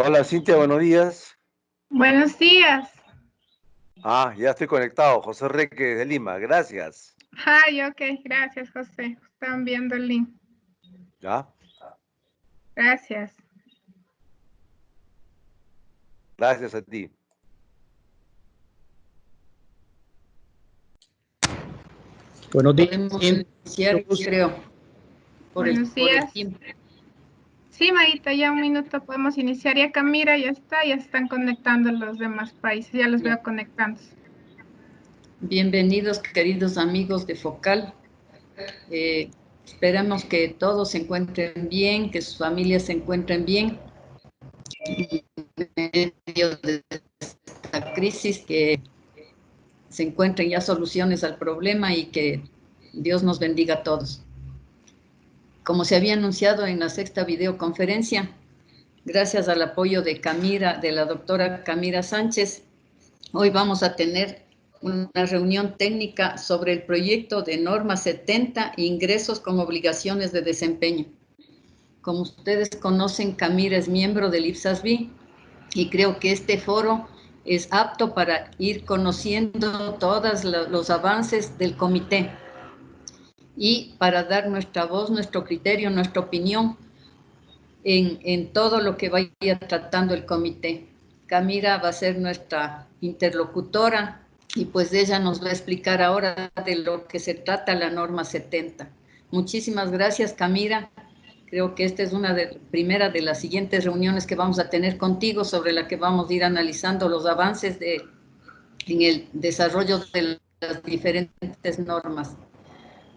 Hola Cintia, buenos días. Buenos días. Ya estoy conectado. José Reque de Lima, gracias. Hi, ok, gracias, José. Están viendo el link. ¿Ya? Gracias. Gracias a ti. Buenos días. Podemos iniciar, creo, Buenos días. tiempo. Sí, Maíta, ya un minuto podemos iniciar. Ya Camila ya está, ya están conectando los demás países. Ya los veo conectándose. Bienvenidos, queridos amigos de Focal. Esperamos que todos se encuentren bien, que sus familias se encuentren bien en medio de esta crisis, que se encuentren ya soluciones al problema y que Dios nos bendiga a todos. Como se había anunciado en la sexta videoconferencia, gracias al apoyo de la doctora Camila Sánchez, hoy vamos a tener una reunión técnica sobre el proyecto de norma 70, ingresos con obligaciones de desempeño. Como ustedes conocen, Camila es miembro del IPSASB y creo que este foro es apto para ir conociendo todos los avances del comité y para dar nuestra voz, nuestro criterio, nuestra opinión en todo lo que vaya tratando el comité. Camila va a ser nuestra interlocutora y pues ella nos va a explicar ahora de lo que se trata la norma 70. Muchísimas gracias, Camila. Creo que esta es primera de las siguientes reuniones que vamos a tener contigo, sobre la que vamos a ir analizando los avances en el desarrollo de las diferentes normas.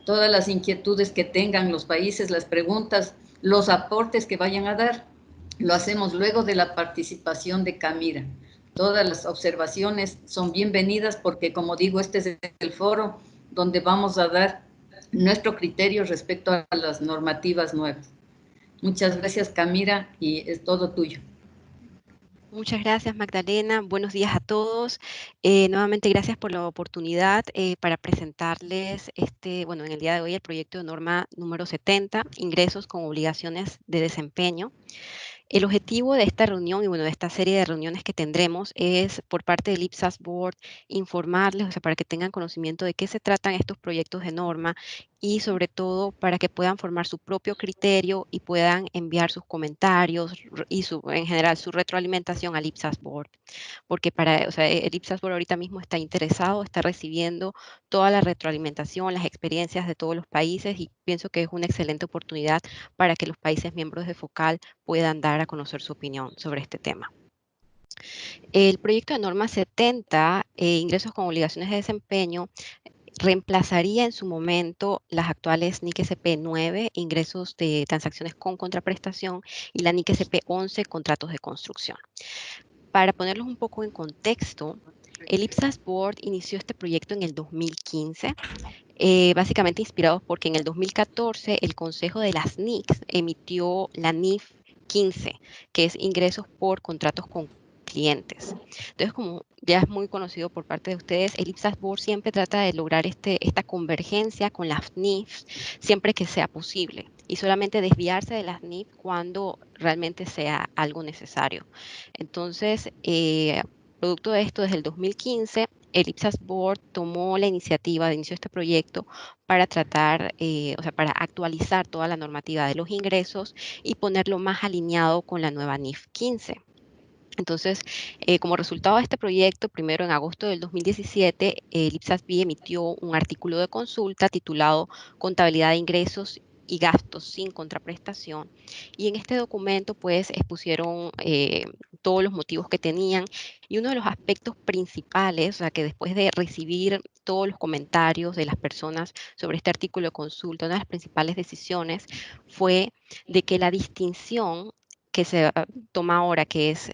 Todas las inquietudes que tengan los países, las preguntas, los aportes que vayan a dar, lo hacemos luego de la participación de Camila. Todas las observaciones son bienvenidas porque, como digo, este es el foro donde vamos a dar nuestro criterio respecto a las normativas nuevas. Muchas gracias, Camila, y es todo tuyo. Muchas gracias, Magdalena. Buenos días a todos. Nuevamente, gracias por la oportunidad para presentarles en el día de hoy el proyecto de norma número 70, ingresos con obligaciones de desempeño. El objetivo de esta reunión y de esta serie de reuniones que tendremos es, por parte del IPSAS Board, informarles, para que tengan conocimiento de qué se tratan estos proyectos de norma y, sobre todo, para que puedan formar su propio criterio y puedan enviar sus comentarios y, en general, su retroalimentación al IPSAS Board. Porque el IPSAS Board ahorita mismo está interesado, está recibiendo toda la retroalimentación, las experiencias de todos los países, y pienso que es una excelente oportunidad para que los países miembros de Focal puedan dar a conocer su opinión sobre este tema. El proyecto de norma 70, ingresos con obligaciones de desempeño, reemplazaría en su momento las actuales NIC SP 9, ingresos de transacciones con contraprestación, y la NIC SP 11, contratos de construcción. Para ponerlos un poco en contexto, el IPSAS Board inició este proyecto en el 2015, básicamente inspirados porque en el 2014 el Consejo de las NICs emitió la NIF 15, que es ingresos por contratos con clientes. Entonces, como ya es muy conocido por parte de ustedes, el IPSAS Board siempre trata de lograr esta convergencia con las NIFs siempre que sea posible, y solamente desviarse de las NIF cuando realmente sea algo necesario. Entonces, producto de esto, desde el 2015, el IPSAS Board tomó la iniciativa de inicio de este proyecto para tratar, para actualizar toda la normativa de los ingresos y ponerlo más alineado con la nueva NIF 15. Entonces, como resultado de este proyecto, primero en agosto del 2017, el IPSASB emitió un artículo de consulta titulado Contabilidad de ingresos y gastos sin contraprestación. Y en este documento pues expusieron todos los motivos que tenían, y uno de los aspectos principales, o sea, que después de recibir todos los comentarios de las personas sobre este artículo de consulta, una de las principales decisiones fue de que la distinción que se toma ahora, que es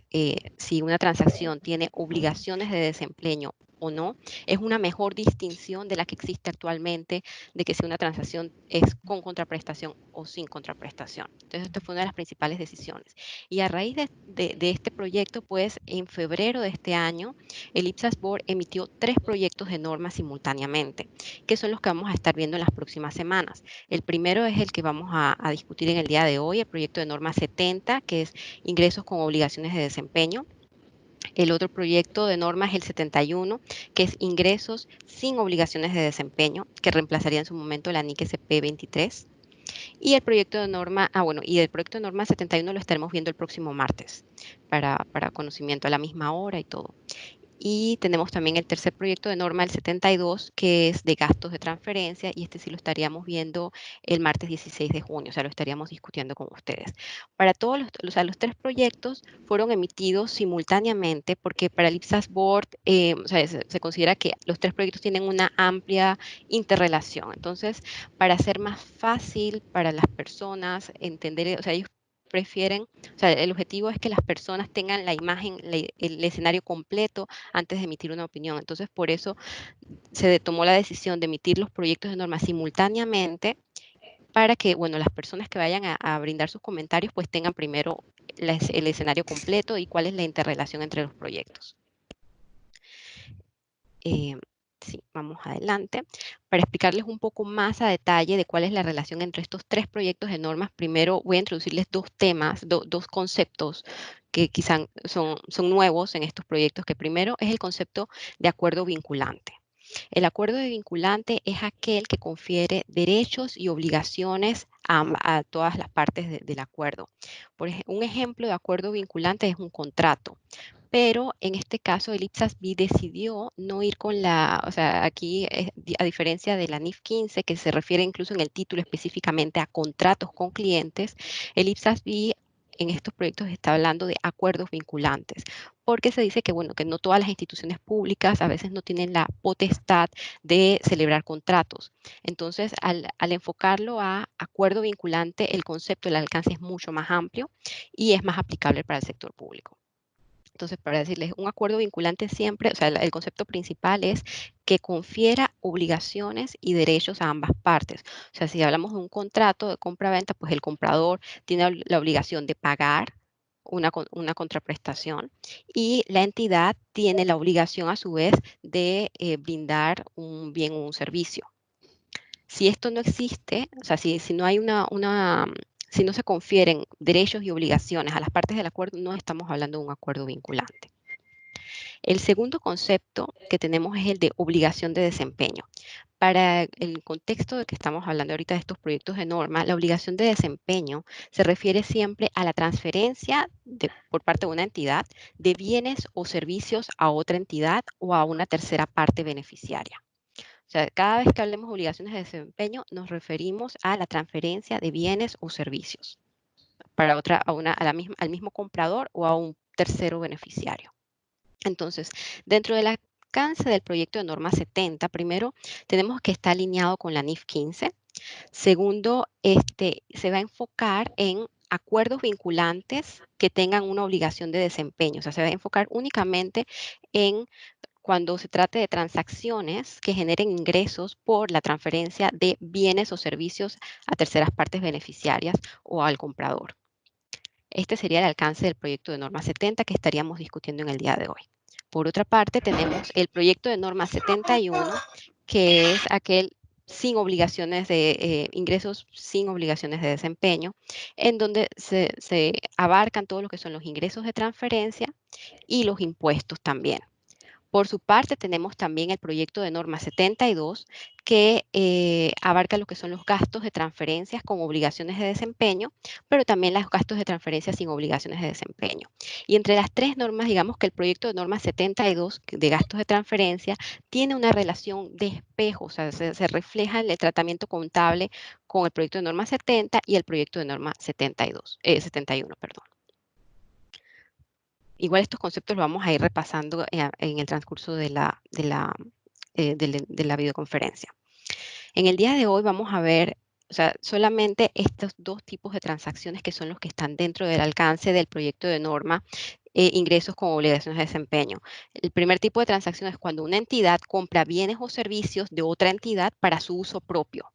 si una transacción tiene obligaciones de desempeño o no, es una mejor distinción de la que existe actualmente, de que si una transacción es con contraprestación o sin contraprestación. Entonces, esta fue una de las principales decisiones. Y a raíz de este proyecto, pues, en febrero de este año, el IPSAS Board emitió 3 proyectos de norma simultáneamente, que son los que vamos a estar viendo en las próximas semanas. El primero es el que vamos a discutir en el día de hoy, el proyecto de norma 70, que es ingresos con obligaciones de desempeño. El otro proyecto de norma es el 71, que es ingresos sin obligaciones de desempeño, que reemplazaría en su momento la NIC SP 23. Y el proyecto de norma, y el proyecto de norma 71 lo estaremos viendo el próximo martes para conocimiento a la misma hora y todo. Y tenemos también el tercer proyecto de norma, el 72, que es de gastos de transferencia, y este sí lo estaríamos viendo el martes 16 de junio, o sea, lo estaríamos discutiendo con ustedes. Para todos los 3 proyectos fueron emitidos simultáneamente porque para el IPSAS Board, se considera que los 3 proyectos tienen una amplia interrelación. Entonces, para hacer más fácil para las personas entender, o sea, ellos prefieren, o sea, el objetivo es que las personas tengan la imagen, el escenario completo antes de emitir una opinión. Entonces, por eso se tomó la decisión de emitir los proyectos de norma simultáneamente para que, bueno, las personas que vayan a brindar sus comentarios, pues tengan primero el escenario completo y cuál es la interrelación entre los proyectos. Sí, vamos adelante. Para explicarles un poco más a detalle de cuál es la relación entre estos 3 proyectos de normas, primero voy a introducirles 2 temas, 2 conceptos que quizás son nuevos en estos proyectos, que primero es el concepto de acuerdo vinculante. El acuerdo de vinculante es aquel que confiere derechos y obligaciones a todas las partes del acuerdo. Un ejemplo de acuerdo vinculante es un contrato. Pero en este caso el IPSAS-B decidió no ir con o sea, aquí a diferencia de la NIF 15, que se refiere incluso en el título específicamente a contratos con clientes, el IPSAS-B en estos proyectos está hablando de acuerdos vinculantes, porque se dice que, bueno, que no todas las instituciones públicas a veces no tienen la potestad de celebrar contratos. Entonces, al enfocarlo a acuerdo vinculante, el concepto, el alcance es mucho más amplio y es más aplicable para el sector público. Entonces, para decirles, un acuerdo vinculante siempre, o sea, el concepto principal es que confiera obligaciones y derechos a ambas partes. O sea, si hablamos de un contrato de compra-venta, pues el comprador tiene la obligación de pagar una contraprestación y la entidad tiene la obligación a su vez de brindar un bien o un servicio. Si esto no existe, o sea, si no hay si no se confieren derechos y obligaciones a las partes del acuerdo, no estamos hablando de un acuerdo vinculante. El segundo concepto que tenemos es el de obligación de desempeño. Para el contexto de que estamos hablando ahorita de estos proyectos de norma, la obligación de desempeño se refiere siempre a la transferencia por parte de una entidad de bienes o servicios a otra entidad o a una tercera parte beneficiaria. O sea, cada vez que hablemos de obligaciones de desempeño, nos referimos a la transferencia de bienes o servicios para al mismo comprador o a un tercero beneficiario. Entonces, dentro del alcance del proyecto de norma 70, primero tenemos que estar alineado con la NIF 15. Segundo, se va a enfocar en acuerdos vinculantes que tengan una obligación de desempeño. O sea, se va a enfocar únicamente en cuando se trate de transacciones que generen ingresos por la transferencia de bienes o servicios a terceras partes beneficiarias o al comprador. Este sería el alcance del proyecto de norma 70 que estaríamos discutiendo en el día de hoy. Por otra parte, tenemos el proyecto de norma 71, que es aquel sin obligaciones de ingresos, sin obligaciones de desempeño, en donde se abarcan todo lo que son los ingresos de transferencia y los impuestos también. Por su parte, tenemos también el proyecto de norma 72, que abarca lo que son los gastos de transferencias con obligaciones de desempeño, pero también los gastos de transferencias sin obligaciones de desempeño. Y entre las tres normas, digamos que el proyecto de norma 72 de gastos de transferencia tiene una relación de espejo, o sea, se refleja en el tratamiento contable con el proyecto de norma 70 y el proyecto de norma 71, perdón. Igual estos conceptos los vamos a ir repasando en el transcurso de la videoconferencia. En el día de hoy vamos a ver, o sea, solamente estos dos tipos de transacciones que son los que están dentro del alcance del proyecto de norma, ingresos con obligaciones de desempeño. El primer tipo de transacción es cuando una entidad compra bienes o servicios de otra entidad para su uso propio.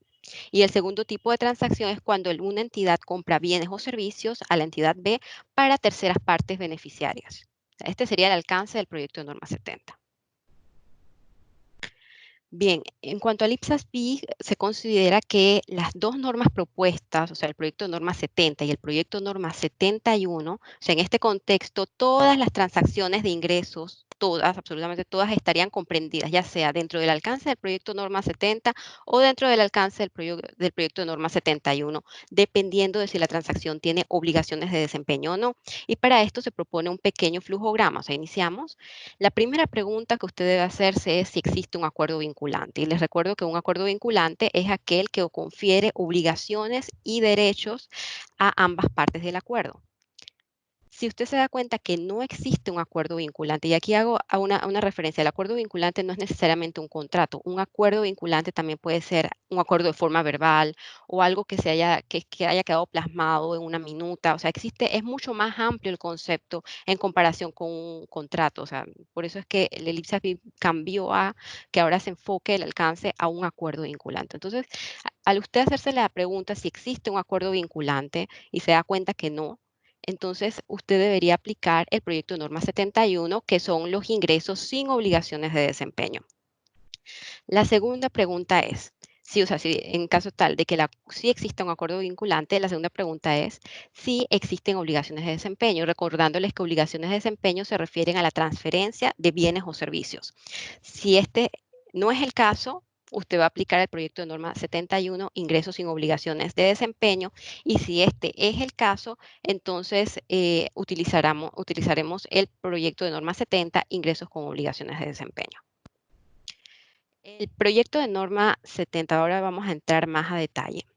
Y el segundo tipo de transacción es cuando una entidad compra bienes o servicios a la entidad B para terceras partes beneficiarias. Este sería el alcance del proyecto de norma 70. Bien, en cuanto al IPSAS-B, se considera que las dos normas propuestas, o sea, el proyecto de norma 70 y el proyecto de norma 71, o sea, en este contexto, todas las transacciones de ingresos, todas, absolutamente todas, estarían comprendidas, ya sea dentro del alcance del proyecto de norma 70 o dentro del alcance del proyecto de norma 71, dependiendo de si la transacción tiene obligaciones de desempeño o no. Y para esto se propone un pequeño flujograma. O sea, iniciamos. La primera pregunta que usted debe hacerse es si existe un acuerdo vinculante. Y les recuerdo que un acuerdo vinculante es aquel que confiere obligaciones y derechos a ambas partes del acuerdo. Si usted se da cuenta que no existe un acuerdo vinculante, y aquí hago una referencia, el acuerdo vinculante no es necesariamente un contrato. Un acuerdo vinculante también puede ser un acuerdo de forma verbal o algo que haya quedado plasmado en una minuta. O sea, es mucho más amplio el concepto en comparación con un contrato. O sea, por eso es que el IPSAS cambió a que ahora se enfoque el alcance a un acuerdo vinculante. Entonces, al usted hacerse la pregunta si existe un acuerdo vinculante y se da cuenta que no, entonces usted debería aplicar el proyecto de norma 71, que son los ingresos sin obligaciones de desempeño. La segunda pregunta es, si en caso tal de que sí exista un acuerdo vinculante, la segunda pregunta es si existen obligaciones de desempeño, recordándoles que obligaciones de desempeño se refieren a la transferencia de bienes o servicios. Si este no es el caso, usted va a aplicar el proyecto de norma 71, ingresos sin obligaciones de desempeño, y si este es el caso, entonces utilizaremos el proyecto de norma 70, ingresos con obligaciones de desempeño. El proyecto de norma 70, ahora vamos a entrar más a detalle.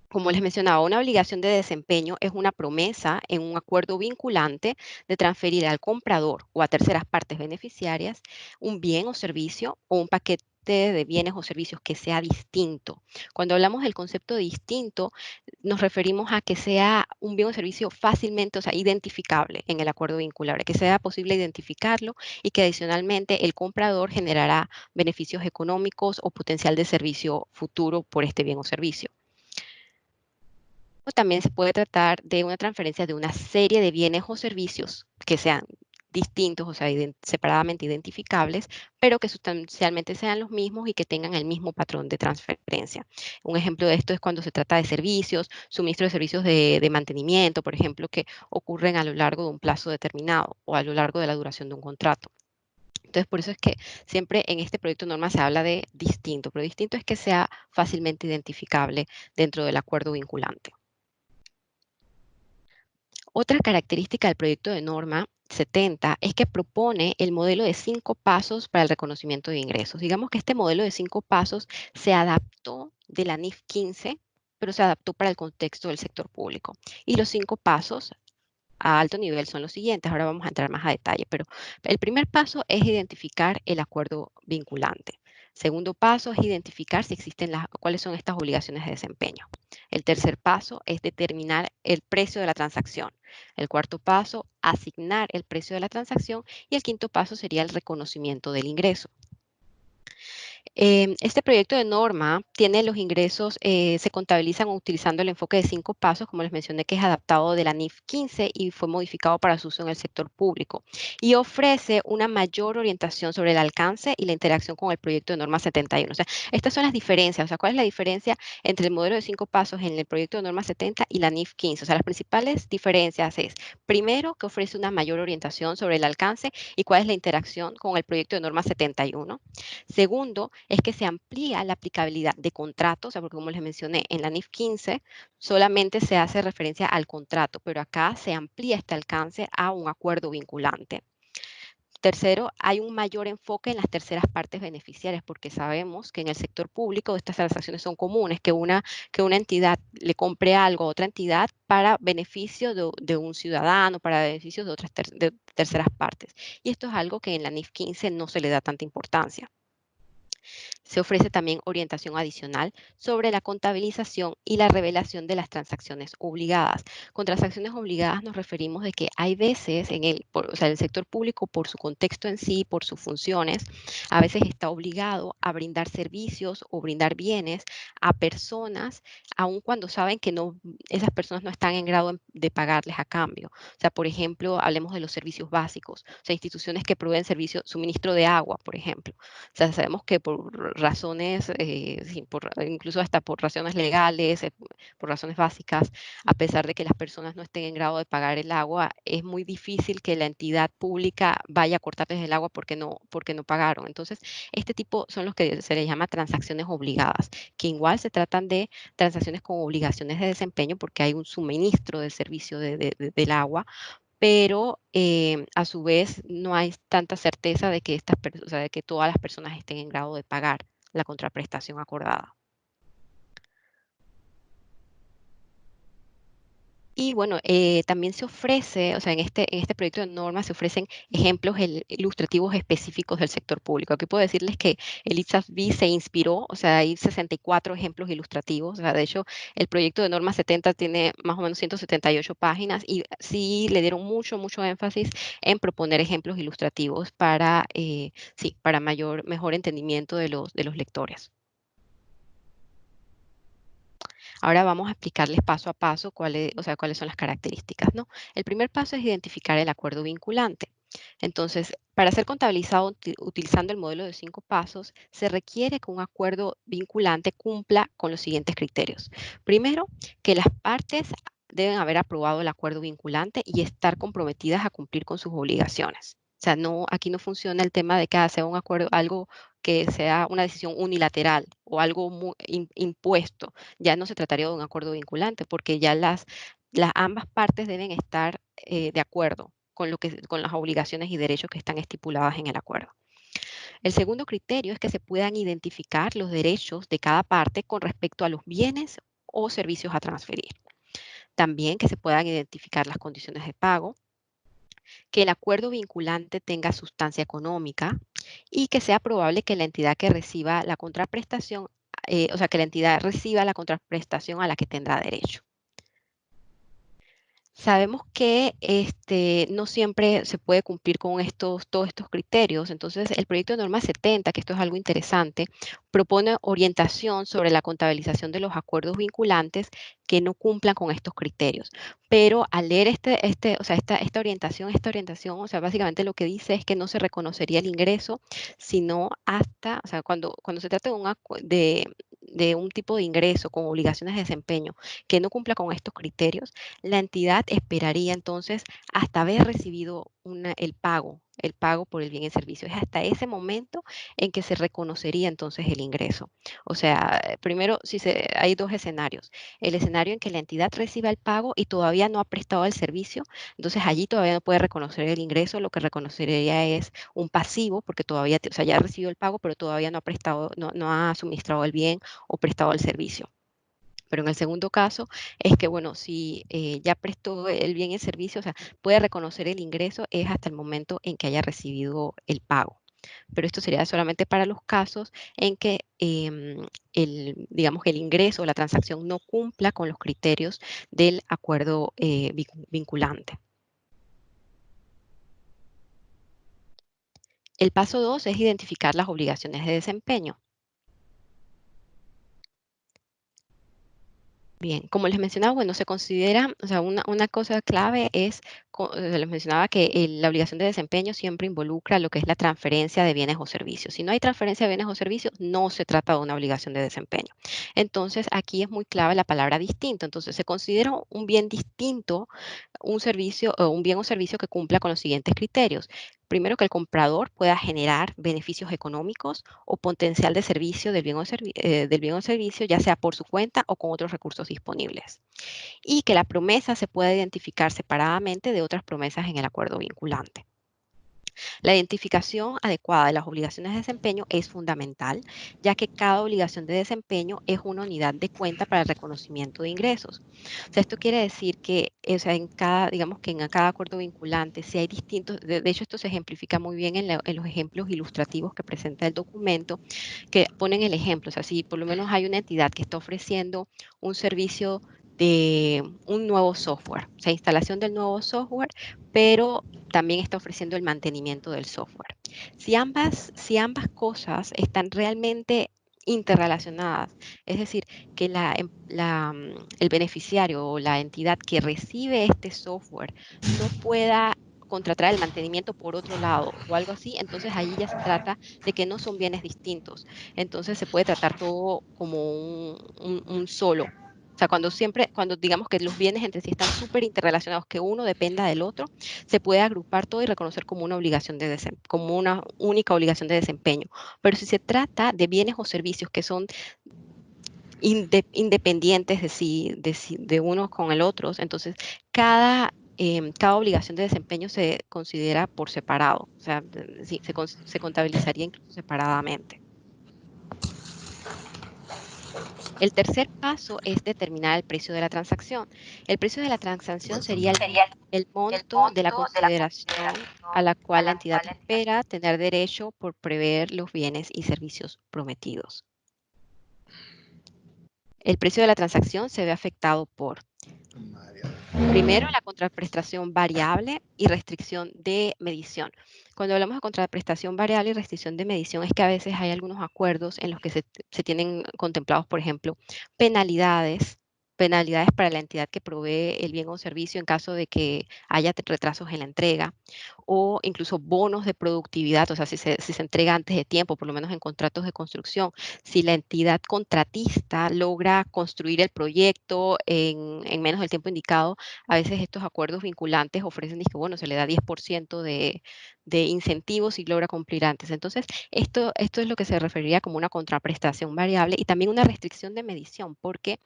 Como les mencionaba, una obligación de desempeño es una promesa en un acuerdo vinculante de transferir al comprador o a terceras partes beneficiarias un bien o servicio o un paquete de bienes o servicios que sea distinto. Cuando hablamos del concepto de distinto, nos referimos a que sea un bien o servicio fácilmente, o sea, identificable en el acuerdo vinculable, que sea posible identificarlo y que adicionalmente el comprador generará beneficios económicos o potencial de servicio futuro por este bien o servicio. También se puede tratar de una transferencia de una serie de bienes o servicios que sean distintos, o sea, separadamente identificables, pero que sustancialmente sean los mismos y que tengan el mismo patrón de transferencia. Un ejemplo de esto es cuando se trata de servicios, suministro de servicios de mantenimiento, por ejemplo, que ocurren a lo largo de un plazo determinado o a lo largo de la duración de un contrato. Entonces, por eso es que siempre en este proyecto de norma se habla de distinto, pero distinto es que sea fácilmente identificable dentro del acuerdo vinculante. Otra característica del proyecto de norma 70 es que propone el modelo de 5 pasos para el reconocimiento de ingresos. Digamos que este modelo de 5 pasos se adaptó de la NIF 15, pero se adaptó para el contexto del sector público. Y los 5 pasos a alto nivel son los siguientes. Ahora vamos a entrar más a detalle, pero el primer paso es identificar el acuerdo vinculante. Segundo paso es identificar si existen cuáles son estas obligaciones de desempeño. El tercer paso es determinar el precio de la transacción. El cuarto paso, asignar el precio de la transacción. Y el quinto paso sería el reconocimiento del ingreso. Este proyecto de norma tiene los ingresos, se contabilizan utilizando el enfoque de 5 pasos, como les mencioné, que es adaptado de la NIF 15 y fue modificado para su uso en el sector público. Y ofrece una mayor orientación sobre el alcance y la interacción con el proyecto de norma 71. O sea, estas son las diferencias. O sea, ¿cuál es la diferencia entre el modelo de 5 pasos en el proyecto de norma 70 y la NIF 15? O sea, las principales diferencias es, primero, que ofrece una mayor orientación sobre el alcance y cuál es la interacción con el proyecto de norma 71. Segundo, es que se amplía la aplicabilidad de contratos, o sea, porque como les mencioné, en la NIF 15 solamente se hace referencia al contrato, pero acá se amplía este alcance a un acuerdo vinculante. Tercero, hay un mayor enfoque en las terceras partes beneficiarias, porque sabemos que en el sector público estas transacciones son comunes, que una entidad le compre algo a otra entidad para beneficio de un ciudadano, para beneficios de otras terceras partes. Y esto es algo que en la NIF 15 no se le da tanta importancia. Se ofrece también orientación adicional sobre la contabilización y la revelación de las transacciones obligadas. Con transacciones obligadas nos referimos de que hay veces el sector público, por su contexto en sí, por sus funciones, a veces está obligado a brindar servicios o brindar bienes a personas, aun cuando saben que esas personas no están en grado de pagarles a cambio. O sea, por ejemplo, hablemos de los servicios básicos, o sea, instituciones que proveen suministro de agua, por ejemplo. O sea, sabemos que por razones, incluso hasta por razones legales, por razones básicas, a pesar de que las personas no estén en grado de pagar el agua, es muy difícil que la entidad pública vaya a cortarles el agua porque no pagaron. Entonces, este tipo son los que se les llama transacciones obligadas, que igual se tratan de transacciones con obligaciones de desempeño porque hay un suministro del servicio del agua, pero a su vez no hay tanta certeza de que o sea, de que todas las personas estén en grado de pagar la contraprestación acordada. Y bueno, también se ofrece, o sea, en este proyecto de norma se ofrecen ejemplos ilustrativos específicos del sector público. Aquí puedo decirles que el ITSASB se inspiró, o sea, hay 64 ejemplos ilustrativos. O sea, de hecho, el proyecto de norma 70 tiene más o menos 178 páginas y sí le dieron mucho énfasis en proponer ejemplos ilustrativos para mejor entendimiento de los lectores. Ahora vamos a explicarles paso a paso cuáles son las características, ¿no? El primer paso es identificar el acuerdo vinculante. Entonces, para ser contabilizado utilizando el modelo de 5 pasos, se requiere que un acuerdo vinculante cumpla con los siguientes criterios. Primero, que las partes deben haber aprobado el acuerdo vinculante y estar comprometidas a cumplir con sus obligaciones. O sea, aquí no funciona el tema de que sea un acuerdo, algo que sea una decisión unilateral o algo impuesto. Ya no se trataría de un acuerdo vinculante porque ya ambas partes deben estar de acuerdo con las obligaciones y derechos que están estipuladas en el acuerdo. El segundo criterio es que se puedan identificar los derechos de cada parte con respecto a los bienes o servicios a transferir. También que se puedan identificar las condiciones de pago, que el acuerdo vinculante tenga sustancia económica y que sea probable que la entidad que reciba la contraprestación, que la entidad reciba la contraprestación a la que tendrá derecho. Sabemos que no siempre se puede cumplir con todos estos criterios. Entonces, el proyecto de norma 70, que esto es algo interesante, propone orientación sobre la contabilización de los acuerdos vinculantes que no cumplan con estos criterios. Pero al leer esta orientación, o sea, básicamente lo que dice es que no se reconocería el ingreso, sino hasta, o sea, cuando se trata de un tipo de ingreso con obligaciones de desempeño que no cumpla con estos criterios, la entidad esperaría entonces hasta haber recibido el pago por el bien y servicio. Es hasta ese momento en que se reconocería entonces el ingreso. O sea, primero, hay dos escenarios. El escenario en que la entidad reciba el pago y todavía no ha prestado el servicio, entonces allí todavía no puede reconocer el ingreso, lo que reconocería es un pasivo, porque todavía, o sea, ya ha recibido el pago, pero todavía no ha suministrado el bien o prestado el servicio. Pero en el segundo caso es que, bueno, si ya prestó el bien y el servicio, o sea, puede reconocer el ingreso es hasta el momento en que haya recibido el pago. Pero esto sería solamente para los casos en que, digamos que el ingreso o la transacción no cumpla con los criterios del acuerdo vinculante. El paso 2 es identificar las obligaciones de desempeño. Bien, como les mencionaba, bueno, se considera, o sea, una cosa clave es, les mencionaba que la obligación de desempeño siempre involucra lo que es la transferencia de bienes o servicios. Si no hay transferencia de bienes o servicios, no se trata de una obligación de desempeño. Entonces, aquí es muy clave la palabra distinto. Entonces, se considera un bien distinto, un servicio o un bien o servicio que cumpla con los siguientes criterios. Primero, que el comprador pueda generar beneficios económicos o potencial de servicio del bien o servicio, ya sea por su cuenta o con otros recursos disponibles. Y que la promesa se pueda identificar separadamente de otras promesas en el acuerdo vinculante. La identificación adecuada de las obligaciones de desempeño es fundamental, ya que cada obligación de desempeño es una unidad de cuenta para el reconocimiento de ingresos. O sea, esto quiere decir que, o sea, digamos que en cada acuerdo vinculante, si hay distintos, de hecho esto se ejemplifica muy bien en los ejemplos ilustrativos que presenta el documento, que ponen el ejemplo, o sea, si por lo menos hay una entidad que está ofreciendo un servicio de un nuevo software, o sea, instalación del nuevo software, pero también está ofreciendo el mantenimiento del software. Si ambas cosas están realmente interrelacionadas, es decir, que el beneficiario o la entidad que recibe este software no pueda contratar el mantenimiento por otro lado o algo así, entonces ahí ya se trata de que no son bienes distintos. Entonces se puede tratar todo como un solo. O sea, cuando digamos que los bienes entre sí están súper interrelacionados, que uno dependa del otro, se puede agrupar todo y reconocer como una obligación como una única obligación de desempeño. Pero si se trata de bienes o servicios que son independientes de unos con el otro, entonces cada obligación de desempeño se considera por separado, o sea, sí, se contabilizaría incluso separadamente. El tercer paso es determinar el precio de la transacción. El precio de la transacción sería el monto de la consideración a la cual la entidad espera tener derecho por prever los bienes y servicios prometidos. El precio de la transacción se ve afectado por, primero, la contraprestación variable y restricción de medición. Cuando hablamos de contraprestación variable y restricción de medición, es que a veces hay algunos acuerdos en los que se tienen contemplados, por ejemplo, penalidades para la entidad que provee el bien o servicio en caso de que haya retrasos en la entrega, o incluso bonos de productividad, o sea, si se entrega antes de tiempo, por lo menos en contratos de construcción, si la entidad contratista logra construir el proyecto en menos del tiempo indicado, a veces estos acuerdos vinculantes ofrecen, bueno, se le da 10% de incentivos si logra cumplir antes. Entonces, esto es lo que se referiría como una contraprestación variable y también una restricción de medición, porque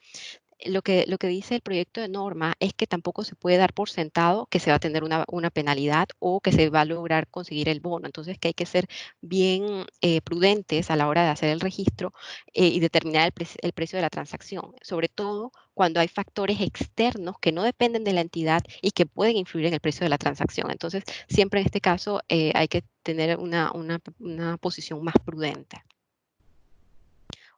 lo que dice el proyecto de norma es que tampoco se puede dar por sentado que se va a tener una penalidad o que se va a lograr conseguir el bono. Entonces, que hay que ser bien prudentes a la hora de hacer el registro y determinar el precio de la transacción, sobre todo cuando hay factores externos que no dependen de la entidad y que pueden influir en el precio de la transacción. Entonces, siempre en este caso hay que tener una posición más prudente.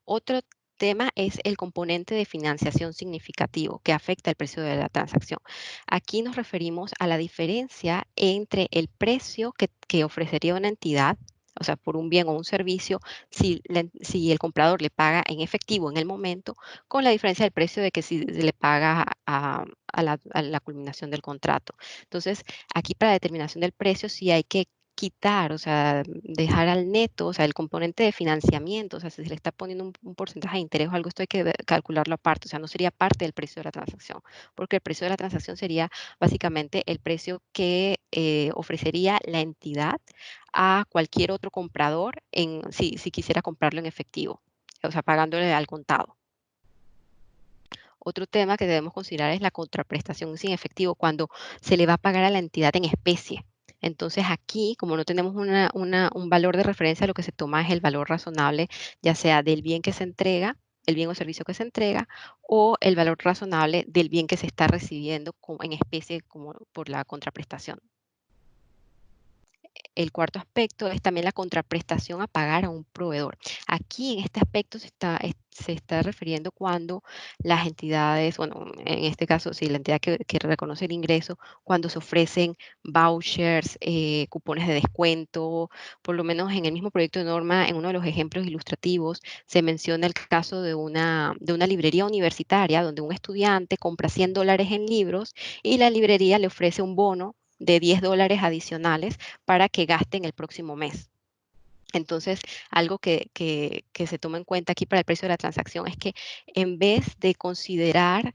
Otro tema es el componente de financiación significativo que afecta el precio de la transacción. Aquí nos referimos a la diferencia entre el precio que ofrecería una entidad, o sea, por un bien o un servicio, si el comprador le paga en efectivo en el momento, con la diferencia del precio de que si se le paga a la culminación del contrato. Entonces, aquí para la determinación del precio sí hay que quitar, o sea, dejar al neto, o sea, el componente de financiamiento, o sea, si se le está poniendo un porcentaje de interés o algo, esto hay que calcularlo aparte, o sea, no sería parte del precio de la transacción, porque el precio de la transacción sería básicamente el precio que ofrecería la entidad a cualquier otro comprador si quisiera comprarlo en efectivo, o sea, pagándole al contado. Otro tema que debemos considerar es la contraprestación sin efectivo, cuando se le va a pagar a la entidad en especie. Entonces aquí, como no tenemos un valor de referencia, lo que se toma es el valor razonable, ya sea del bien que se entrega, el bien o servicio que se entrega, o el valor razonable del bien que se está recibiendo en especie como por la contraprestación. el cuarto aspecto es también la contraprestación a pagar a un proveedor. Aquí en este aspecto se está refiriendo cuando las entidades, bueno, en este caso, sí, la entidad que reconoce el ingreso, cuando se ofrecen vouchers, cupones de descuento, por lo menos en el mismo proyecto de norma, en uno de los ejemplos ilustrativos, se menciona el caso de una librería universitaria donde un estudiante compra $100 en libros y la librería le ofrece un bono de $10 adicionales para que gasten el próximo mes. Entonces, algo que se toma en cuenta aquí para el precio de la transacción es que en vez de considerar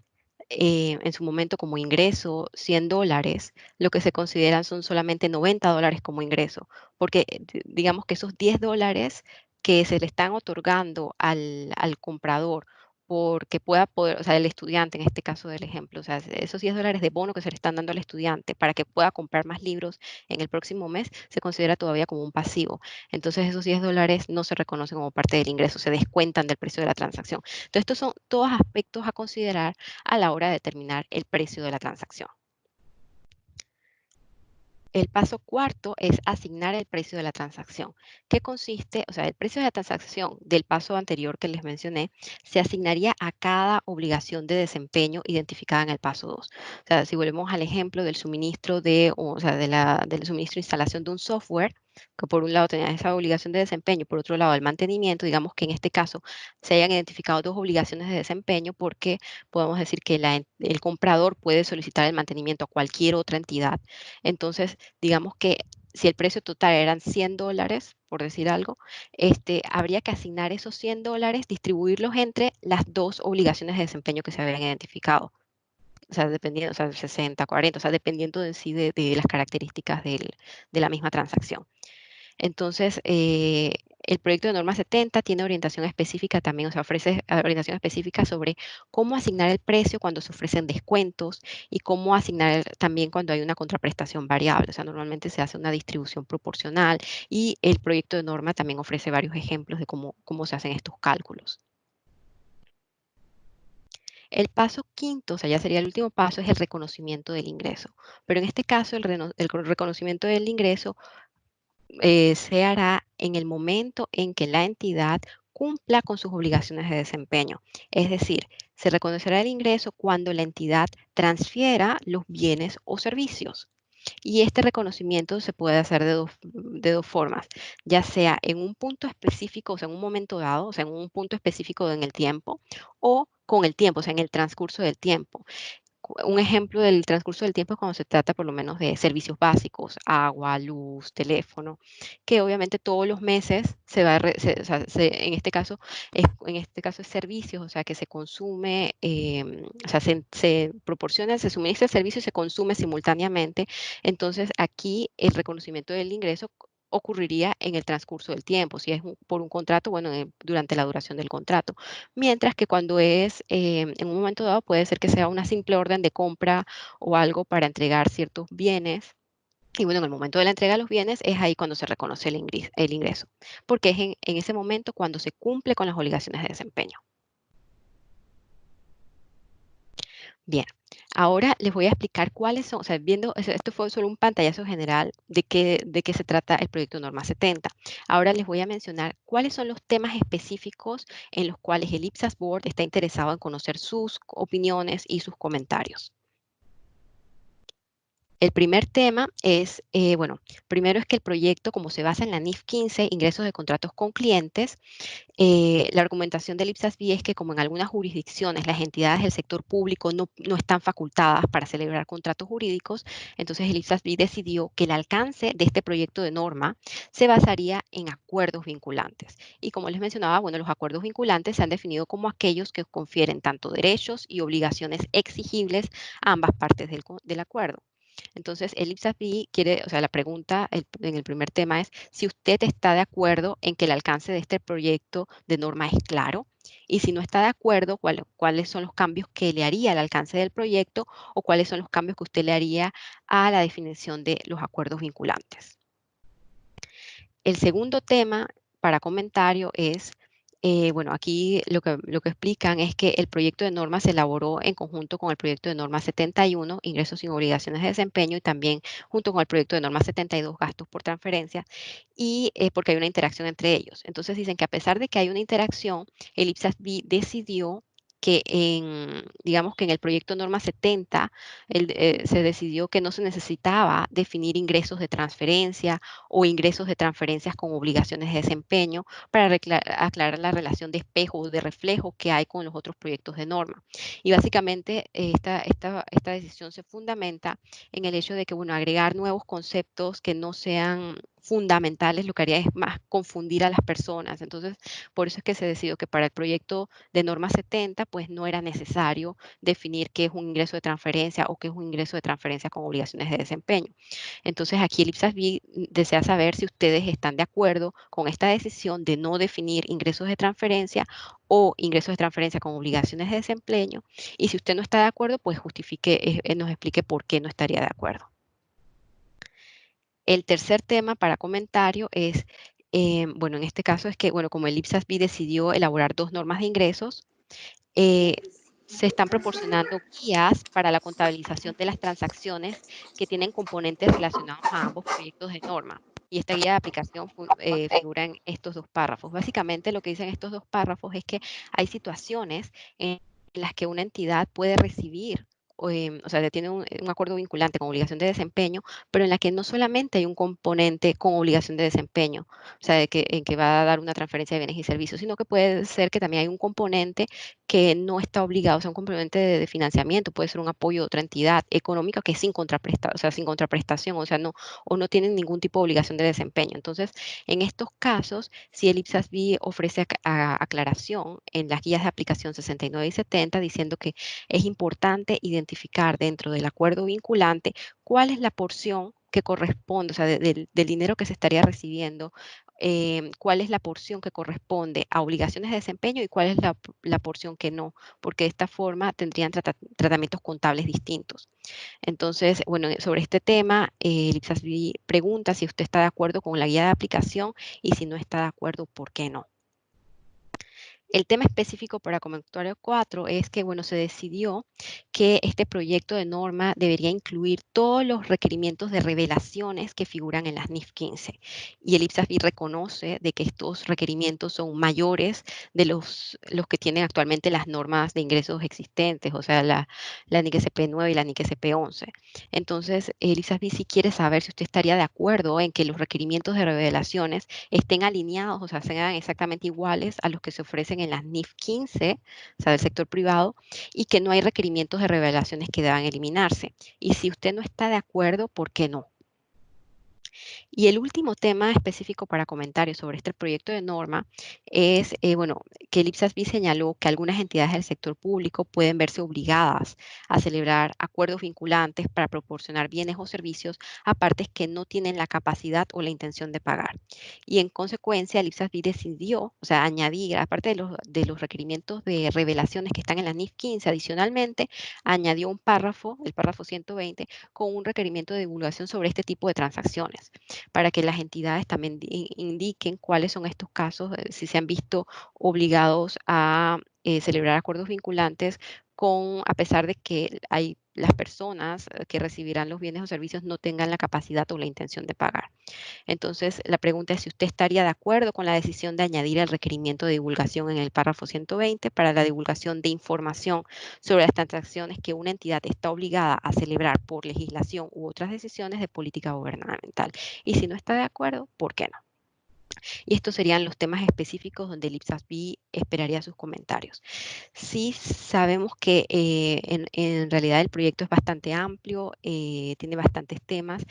en su momento como ingreso $100, lo que se consideran son solamente $90 como ingreso, porque digamos que esos $10 que se le están otorgando al comprador porque pueda poder, o sea, el estudiante, en este caso del ejemplo, o sea, esos $10 de bono que se le están dando al estudiante para que pueda comprar más libros en el próximo mes, se considera todavía como un pasivo. Entonces, esos $10 no se reconocen como parte del ingreso, se descuentan del precio de la transacción. Entonces, estos son todos aspectos a considerar a la hora de determinar el precio de la transacción. El paso cuarto es asignar el precio de la transacción, que consiste, o sea, el precio de la transacción del paso anterior que les mencioné, se asignaría a cada obligación de desempeño identificada en el paso 2. O sea, si volvemos al ejemplo del suministro del suministro de instalación de un software, que por un lado tenía esa obligación de desempeño, por otro lado el mantenimiento, digamos que en este caso se hayan identificado dos obligaciones de desempeño porque podemos decir que el comprador puede solicitar el mantenimiento a cualquier otra entidad. Entonces, digamos que si el precio total eran $100, por decir algo, habría que asignar esos $100, distribuirlos entre las dos obligaciones de desempeño que se habían identificado. O sea, dependiendo, o sea, 60, 40, o sea, dependiendo de sí de las características de la misma transacción. Entonces, el proyecto de norma 70 tiene orientación específica también, o sea, ofrece orientación específica sobre cómo asignar el precio cuando se ofrecen descuentos y cómo asignar también cuando hay una contraprestación variable. O sea, normalmente se hace una distribución proporcional y el proyecto de norma también ofrece varios ejemplos de cómo se hacen estos cálculos. El paso quinto, o sea, ya sería el último paso, es el reconocimiento del ingreso. Pero en este caso, el reconocimiento del ingreso se hará en el momento en que la entidad cumpla con sus obligaciones de desempeño. Es decir, se reconocerá el ingreso cuando la entidad transfiera los bienes o servicios. Y este reconocimiento se puede hacer de dos formas, ya sea en un punto específico, o sea, en un momento dado, o sea, en un punto específico en el tiempo, o con el tiempo, o sea, en el transcurso del tiempo. Un ejemplo del transcurso del tiempo es cuando se trata por lo menos de servicios básicos, agua, luz, teléfono, que obviamente todos los meses se va a o sea, en este caso es servicios, o sea, que se consume, o sea, se proporciona, se suministra el servicio y se consume simultáneamente. Entonces, aquí el reconocimiento del ingreso ocurriría en el transcurso del tiempo. Si es por un contrato, bueno, durante la duración del contrato. Mientras que cuando es en un momento dado puede ser que sea una simple orden de compra o algo para entregar ciertos bienes. Y bueno, en el momento de la entrega de los bienes es ahí cuando se reconoce el ingreso, porque es en ese momento cuando se cumple con las obligaciones de desempeño. Bien, ahora les voy a explicar cuáles son, o sea, esto fue solo un pantallazo general de qué se trata el proyecto Norma 70. Ahora les voy a mencionar cuáles son los temas específicos en los cuales el IPSAS Board está interesado en conocer sus opiniones y sus comentarios. El primer tema es, bueno, primero es que el proyecto, como se basa en la NIF 15, ingresos de contratos con clientes, la argumentación del IPSAS-B es que como en algunas jurisdicciones las entidades del sector público no están facultadas para celebrar contratos jurídicos, entonces el IPSAS-B decidió que el alcance de este proyecto de norma se basaría en acuerdos vinculantes. Y como les mencionaba, bueno, los acuerdos vinculantes se han definido como aquellos que confieren tanto derechos y obligaciones exigibles a ambas partes del acuerdo. Entonces, el IPSAS-B quiere, o sea, la pregunta en el primer tema es si usted está de acuerdo en que el alcance de este proyecto de norma es claro y si no está de acuerdo, cuáles son los cambios que le haría al alcance del proyecto o cuáles son los cambios que usted le haría a la definición de los acuerdos vinculantes. El segundo tema para comentario es bueno, aquí lo que explican es que el proyecto de norma se elaboró en conjunto con el proyecto de norma 71, ingresos sin obligaciones de desempeño, y también junto con el proyecto de norma 72, gastos por transferencia, y porque hay una interacción entre ellos. Entonces dicen que a pesar de que hay una interacción, el IPSAS-B decidió que digamos que en el proyecto norma 70 se decidió que no se necesitaba definir ingresos de transferencia o ingresos de transferencias con obligaciones de desempeño para aclarar la relación de espejo o de reflejo que hay con los otros proyectos de norma. Y básicamente esta decisión se fundamenta en el hecho de que, bueno, agregar nuevos conceptos que no sean fundamentales lo que haría es más confundir a las personas. Entonces, por eso es que se decidió que para el proyecto de norma 70, pues no era necesario definir qué es un ingreso de transferencia o qué es un ingreso de transferencia con obligaciones de desempeño. Entonces, aquí el IPSAS-B desea saber si ustedes están de acuerdo con esta decisión de no definir ingresos de transferencia o ingresos de transferencia con obligaciones de desempeño. Y si usted no está de acuerdo, pues justifique, nos explique por qué no estaría de acuerdo. El tercer tema para comentario es, bueno, en este caso es que, bueno, como el IPSAS-B decidió elaborar 2 normas de ingresos, se están proporcionando guías para la contabilización de las transacciones que tienen componentes relacionados a ambos proyectos de norma. Y esta guía de aplicación figura en estos 2 párrafos. Básicamente lo que dicen estos 2 párrafos es que hay situaciones en las que una entidad puede recibir, o sea, tiene un acuerdo vinculante con obligación de desempeño, pero en la que no solamente hay un componente con obligación de desempeño, o sea, en que va a dar una transferencia de bienes y servicios, sino que puede ser que también hay un componente que no está obligado, o sea, un complemento de financiamiento, puede ser un apoyo de otra entidad económica que es sin contraprestación, o sea, no tienen ningún tipo de obligación de desempeño. Entonces, en estos casos, si el IPSAS-B ofrece aclaración en las guías de aplicación 69 y 70, diciendo que es importante identificar dentro del acuerdo vinculante cuál es la porción que corresponde, o sea, del dinero que se estaría recibiendo, cuál es la porción que corresponde a obligaciones de desempeño y cuál es la porción que no, porque de esta forma tendrían tratamientos contables distintos. Entonces, bueno, sobre este tema, el IPSAS-B pregunta si usted está de acuerdo con la guía de aplicación y si no está de acuerdo, ¿por qué no? El tema específico para comentario 4 es que, bueno, se decidió que este proyecto de norma debería incluir todos los requerimientos de revelaciones que figuran en las NIF 15. Y el IPSAS-B reconoce de que estos requerimientos son mayores de los que tienen actualmente las normas de ingresos existentes, o sea, la NIC SP9 y la NIC SP11. Entonces, el IPSAS-B sí quiere saber si usted estaría de acuerdo en que los requerimientos de revelaciones estén alineados, o sea, sean exactamente iguales a los que se ofrecen en las NIF 15, o sea, del sector privado, y que no hay requerimientos de revelaciones que deban eliminarse. Y si usted no está de acuerdo, ¿por qué no? Y el último tema específico para comentarios sobre este proyecto de norma es, bueno, que el IPSAS-B señaló que algunas entidades del sector público pueden verse obligadas a celebrar acuerdos vinculantes para proporcionar bienes o servicios a partes que no tienen la capacidad o la intención de pagar. Y en consecuencia, el IPSAS-B decidió, o sea, añadir, aparte de los requerimientos de revelaciones que están en la NIF 15, adicionalmente, añadió un párrafo, el párrafo 120, con un requerimiento de divulgación sobre este tipo de transacciones, para que las entidades también indiquen cuáles son estos casos, si se han visto obligados a celebrar acuerdos vinculantes a pesar de que las personas que recibirán los bienes o servicios no tengan la capacidad o la intención de pagar. Entonces, la pregunta es si usted estaría de acuerdo con la decisión de añadir el requerimiento de divulgación en el párrafo 120 para la divulgación de información sobre las transacciones que una entidad está obligada a celebrar por legislación u otras decisiones de política gubernamental. Y si no está de acuerdo, ¿por qué no? Y estos serían los temas específicos donde el IPSAS-B esperaría sus comentarios. Sí sabemos que en realidad el proyecto es bastante amplio, tiene bastantes temas,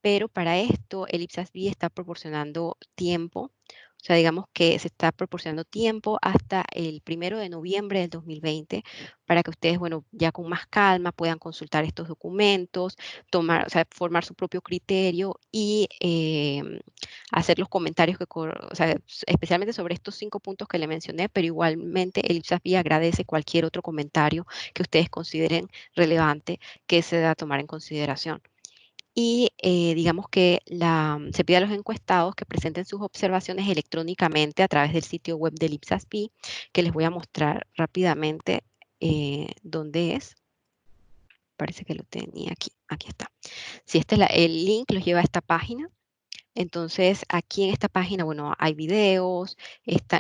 pero para esto el IPSAS-B está proporcionando tiempo, o sea, digamos que se está proporcionando tiempo hasta el 1 de noviembre del 2020 para que ustedes, bueno, ya con más calma puedan consultar estos documentos, o sea, formar su propio criterio y hacer los comentarios o sea, especialmente sobre estos 5 puntos que le mencioné, pero igualmente el IPSAS-B agradece cualquier otro comentario que ustedes consideren relevante que se deba tomar en consideración. y digamos que se pide a los encuestados que presenten sus observaciones electrónicamente a través del sitio web del IPSAS-B, que les voy a mostrar rápidamente dónde es. Parece que lo tenía aquí. Aquí está. Si este es el link, los lleva a esta página. Entonces, aquí en esta página, bueno, hay videos,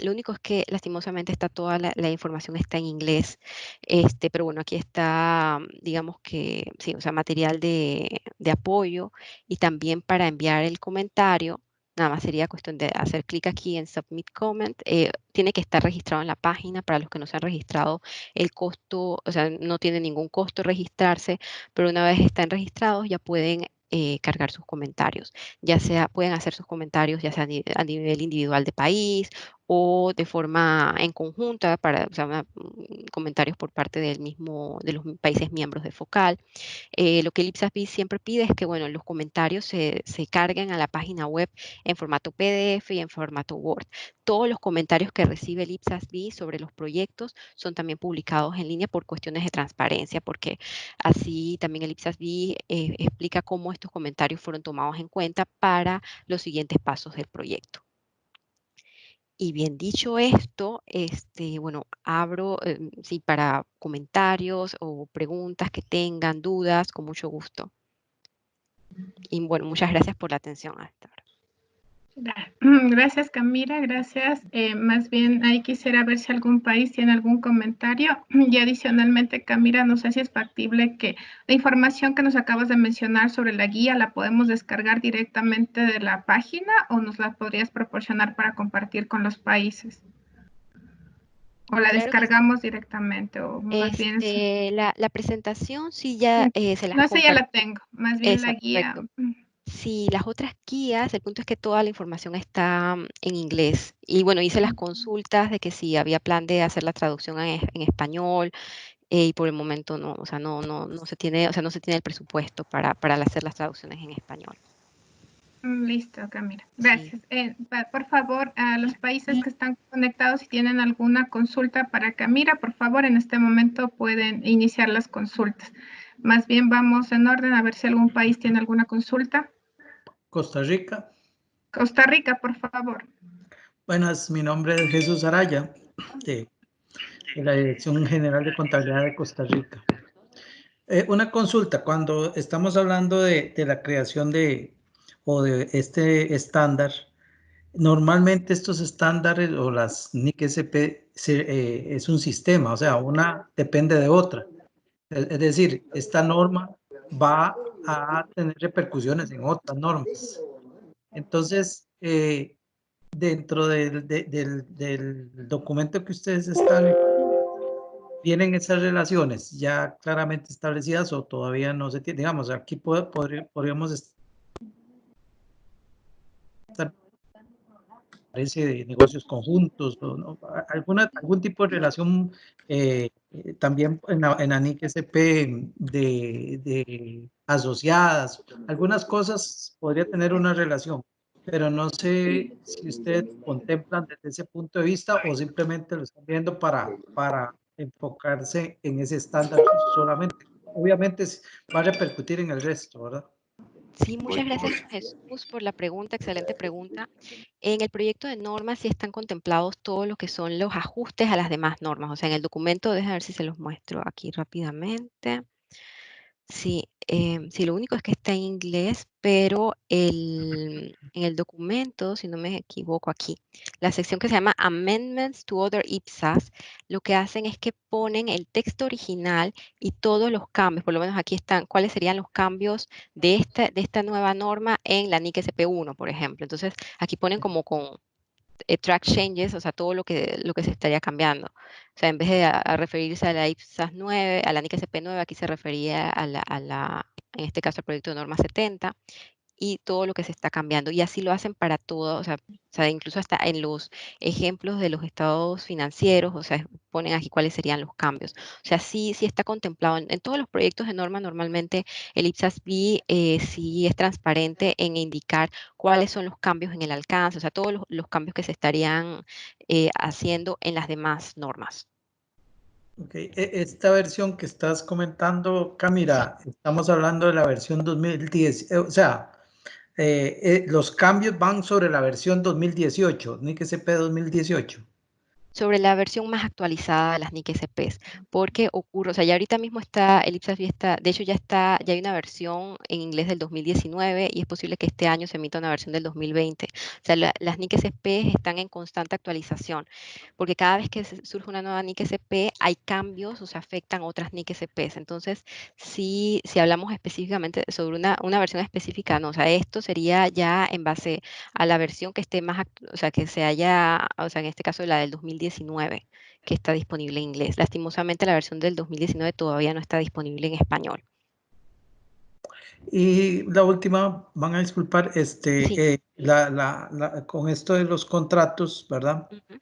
lo único es que lastimosamente está toda la información está en inglés, pero bueno, aquí está, digamos que, sí, o sea, material de apoyo y también para enviar el comentario, nada más sería cuestión de hacer clic aquí en Submit Comment, tiene que estar registrado en la página, para los que no se han registrado, el costo, o sea, no tiene ningún costo registrarse, pero una vez están registrados ya pueden cargar sus comentarios, ya sea, pueden hacer sus comentarios ya sea a nivel individual de país o de forma en conjunta para, o sea, comentarios por parte de los países miembros de Focal. Lo que el IPSAS-B siempre pide es que, bueno, los comentarios se carguen a la página web en formato PDF y en formato Word. Todos los comentarios que recibe el IPSAS-B sobre los proyectos son también publicados en línea por cuestiones de transparencia, porque así también el IPSAS-B explica cómo estos comentarios fueron tomados en cuenta para los siguientes pasos del proyecto. Y bien dicho esto, bueno, abro sí, para comentarios o preguntas que tengan, dudas, con mucho gusto. Y bueno, muchas gracias por la atención hasta ahora. Gracias, Camila, gracias. Más bien ahí quisiera ver si algún país tiene algún comentario. Y adicionalmente, Camila, no sé si es factible que la información que nos acabas de mencionar sobre la guía la podemos descargar directamente de la página o nos la podrías proporcionar para compartir con los países. O la Claro que descargamos directamente, o más bien... la presentación sí ya se las No sé, ya compartí. la tengo, más bien la guía. Correcto. Sí, las otras guías, el punto es que toda la información está en inglés. Y bueno, hice las consultas de que si había plan de hacer la traducción en español, y por el momento no, o sea, no se tiene, o sea, no se tiene el presupuesto para hacer las traducciones en español. Listo, Camila. Sí. Gracias. Por favor, a los países que están conectados, si tienen alguna consulta para Camila, por favor, en este momento pueden iniciar las consultas. Más bien vamos en orden a ver si algún país tiene alguna consulta. Costa Rica. Costa Rica, por favor. Buenas, mi nombre es Jesús Araya, de la Dirección General de Contabilidad de Costa Rica. Una consulta, cuando estamos hablando de la creación de este estándar, normalmente estos estándares o las NIC SP es un sistema, o sea, una depende de otra. Es decir, esta norma va a tener repercusiones en otras normas. Entonces, dentro del documento que ustedes están, ¿tienen esas relaciones ya claramente establecidas o todavía no se tiene? Digamos, aquí podríamos estar de negocios conjuntos, o ¿no? algún tipo de relación también en la NIC SP de asociadas, algunas cosas podría tener una relación, pero no sé si ustedes contemplan desde ese punto de vista o simplemente lo están viendo para enfocarse en ese estándar solamente. Obviamente va a repercutir en el resto, ¿verdad? Sí, muchas gracias, Jesús, por la pregunta, excelente pregunta. En el proyecto de normas sí están contemplados todo lo que son los ajustes a las demás normas. O sea, en el documento, déjame ver si se los muestro aquí rápidamente. Sí, sí, lo único es que está en inglés, pero en el documento, si no me equivoco aquí, la sección que se llama Amendments to Other IPSAS, lo que hacen es que ponen el texto original y todos los cambios, por lo menos aquí están, cuáles serían los cambios de esta nueva norma en la NIC SP1, por ejemplo. Entonces, aquí ponen como con track changes, o sea, todo lo que se estaría cambiando. O sea, en vez de a referirse a la IPSAS 9, a la NIC SP 9, aquí se refería en este caso, al proyecto de norma 70, y todo lo que se está cambiando. Y así lo hacen para todo, o sea, incluso hasta en los ejemplos de los estados financieros, o sea, ponen aquí cuáles serían los cambios. O sea, sí está contemplado. En todos los proyectos de norma, normalmente el IPSAS-B sí es transparente en indicar cuáles son los cambios en el alcance, o sea, todos los cambios que se estarían haciendo en las demás normas. Okay. Esta versión que estás comentando, Camila, estamos hablando de la versión 2010, o sea, los cambios van sobre la versión 2018, NIC SP 2018. Sobre la versión más actualizada de las NIC SPs, porque ocurre, o sea, ya ahorita mismo está, el IPSAS está, de hecho ya está, ya hay una versión en inglés del 2019 y es posible que este año se emita una versión del 2020. O sea, las NIC SPs están en constante actualización, porque cada vez que surge una nueva NIC SP hay cambios o se afectan otras NIC SPs. Entonces, si hablamos específicamente sobre una versión específica, no, o sea, esto sería ya en base a la versión que esté más, o sea, que se haya, o sea, en este caso la del 2019, que está disponible en inglés. Lastimosamente la versión del 2019 todavía no está disponible en español. Y la última, van a disculpar, Sí. con esto de los contratos, ¿verdad? Ujú.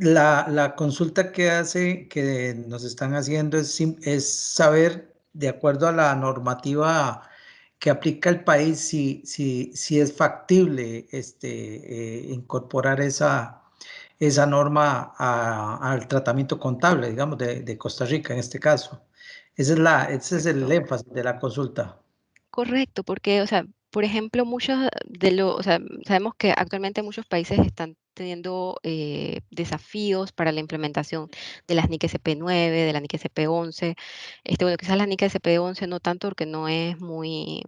La consulta que nos están haciendo es saber, de acuerdo a la normativa que aplica el país, si es factible incorporar esa norma al tratamiento contable, digamos, de Costa Rica en este caso. Ese es el Correcto. énfasis de la consulta. Correcto, porque, o sea, por ejemplo, muchos de los, o sea, sabemos que actualmente muchos países están teniendo desafíos para la implementación de las NIC SP9, de la NIC SP11. Bueno, quizás la NIC SP11 no tanto porque no es muy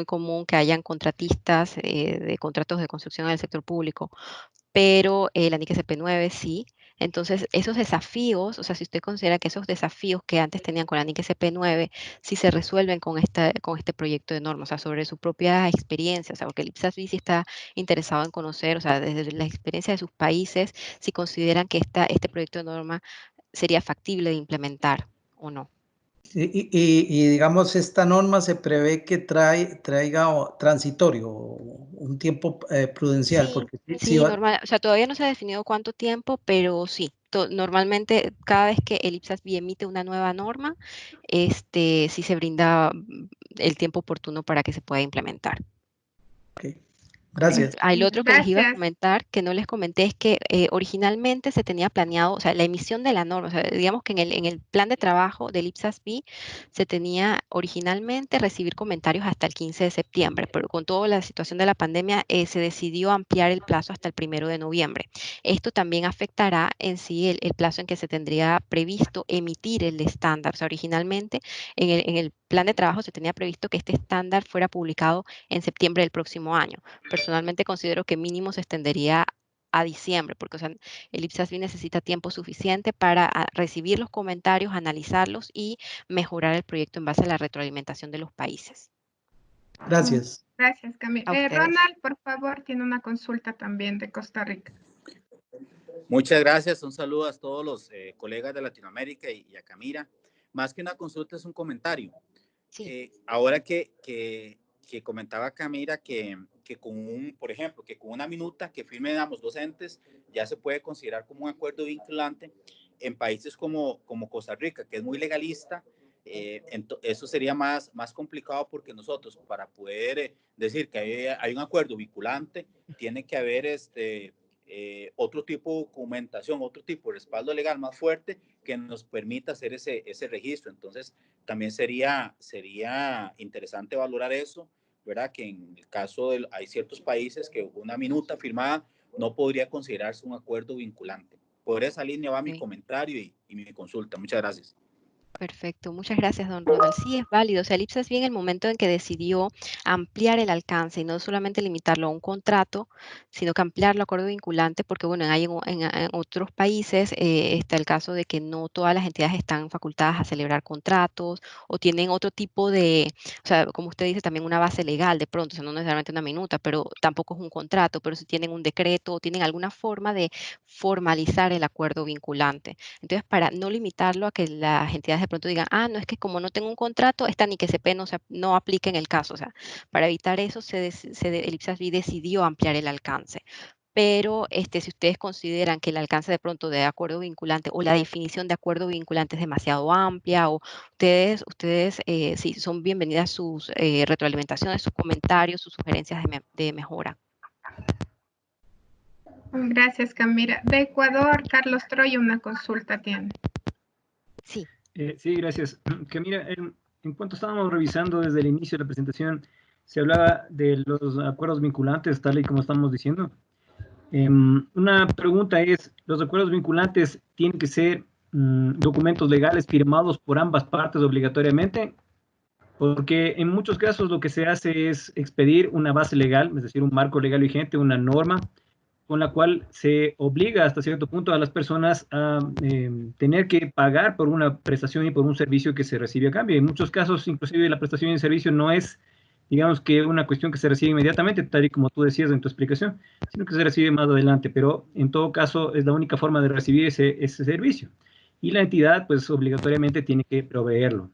común que hayan contratistas de contratos de construcción en el sector público, pero la NIC SP9 sí. Entonces, esos desafíos, o sea, si usted considera que esos desafíos que antes tenían con la NIC SP9, si se resuelven con este proyecto de norma, o sea, sobre su propia experiencia, o sea, porque el IPSAS-B sí está interesado en conocer, o sea, desde la experiencia de sus países, si consideran que este proyecto de norma sería factible de implementar o no. Digamos, esta norma se prevé que traiga transitorio, un tiempo prudencial, Sí, porque sí sí, normal, o sea, todavía no se ha definido cuánto tiempo, pero sí, normalmente cada vez que el IPSAS-B emite una nueva norma, sí se brinda el tiempo oportuno para que se pueda implementar. Ok. Correcto. Gracias. Lo otro que les iba a Gracias. comentar, que no les comenté, es que originalmente se tenía planeado, o sea, la emisión de la norma, o sea, digamos que en el plan de trabajo del IPSAS-B se tenía originalmente recibir comentarios hasta el 15 de septiembre, pero con toda la situación de la pandemia se decidió ampliar el plazo hasta el 1 de noviembre. Esto también afectará en sí el plazo en que se tendría previsto emitir el estándar. O sea, originalmente en el plan de trabajo se tenía previsto que este estándar fuera publicado en septiembre del próximo año. Personalmente considero que mínimo se extendería a diciembre, porque o sea, el IPSAS-B necesita tiempo suficiente para recibir los comentarios, analizarlos y mejorar el proyecto en base a la retroalimentación de los países. Gracias. Gracias, Camila. A ustedes. Ronald, por favor, tiene una consulta también de Costa Rica. Muchas gracias. Un saludo a todos los colegas de Latinoamérica y a Camila. Más que una consulta es un comentario. Sí. Ahora que comentaba Camila que por ejemplo, que con una minuta que firmen ambos docentes ya se puede considerar como un acuerdo vinculante en países como Costa Rica, que es muy legalista. Eso sería más complicado porque nosotros para poder decir que hay un acuerdo vinculante tiene que haber otro tipo de documentación, otro tipo de respaldo legal más fuerte que nos permita hacer ese registro. Entonces, también sería interesante valorar eso, ¿verdad? Que en el caso hay ciertos países que una minuta firmada no podría considerarse un acuerdo vinculante. Por esa línea va mi Sí. comentario y mi consulta. Muchas gracias. Perfecto, muchas gracias, don Ronald. Sí, es válido. O sea, el IPSAS en el momento en que decidió ampliar el alcance y no solamente limitarlo a un contrato, sino que ampliarlo a acuerdo vinculante, porque bueno, en otros países está el caso de que no todas las entidades están facultadas a celebrar contratos o tienen otro tipo de, o sea, como usted dice, también una base legal de pronto, o sea, no necesariamente una minuta, pero tampoco es un contrato, pero si tienen un decreto o tienen alguna forma de formalizar el acuerdo vinculante. Entonces, para no limitarlo a que las entidades de pronto digan, ah, no es que como no tengo un contrato, esta NIC SP no aplica en el caso. O sea, para evitar eso, el IPSAS-B decidió ampliar el alcance. Pero si ustedes consideran que el alcance de pronto de acuerdo vinculante o la definición de acuerdo vinculante es demasiado amplia, o ustedes sí, son bienvenidas sus retroalimentaciones, sus comentarios, sus sugerencias de mejora. Gracias, Camila. De Ecuador, Carlos Troya, una consulta tiene. Sí. Sí, gracias. Que mira, en cuanto estábamos revisando desde el inicio de la presentación, se hablaba de los acuerdos vinculantes, tal y como estamos diciendo. Una pregunta es, ¿los acuerdos vinculantes tienen que ser documentos legales firmados por ambas partes obligatoriamente? Porque en muchos casos lo que se hace es expedir una base legal, es decir, un marco legal vigente, una norma, con la cual se obliga hasta cierto punto a las personas a tener que pagar por una prestación y por un servicio que se recibe a cambio. En muchos casos, inclusive, la prestación y el servicio no es, digamos, que una cuestión que se recibe inmediatamente, tal y como tú decías en tu explicación, sino que se recibe más adelante, pero en todo caso es la única forma de recibir ese servicio. Y la entidad, pues, obligatoriamente tiene que proveerlo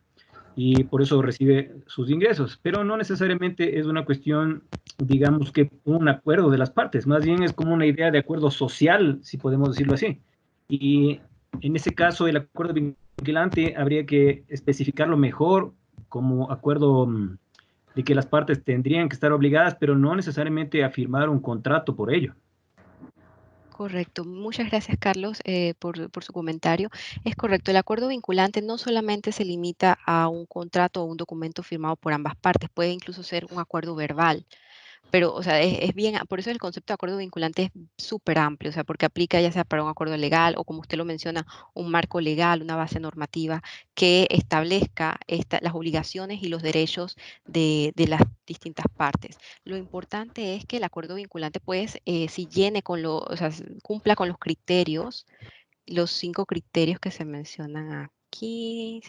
y por eso recibe sus ingresos, pero no necesariamente es una cuestión, digamos, que un acuerdo de las partes, más bien es como una idea de acuerdo social, si podemos decirlo así. Y en ese caso, el acuerdo vinculante habría que especificarlo mejor como acuerdo de que las partes tendrían que estar obligadas, pero no necesariamente a firmar un contrato por ello. Correcto. Muchas gracias, Carlos, por su comentario. Es correcto. El acuerdo vinculante no solamente se limita a un contrato o un documento firmado por ambas partes, puede incluso ser un acuerdo verbal. Pero, o sea, es bien, por eso el concepto de acuerdo vinculante es súper amplio, o sea, porque aplica ya sea para un acuerdo legal o como usted lo menciona, un marco legal, una base normativa que establezca las obligaciones y los derechos de las distintas partes. Lo importante es que el acuerdo vinculante, pues, si llene o sea, cumpla con los criterios, los 5 criterios que se mencionan aquí.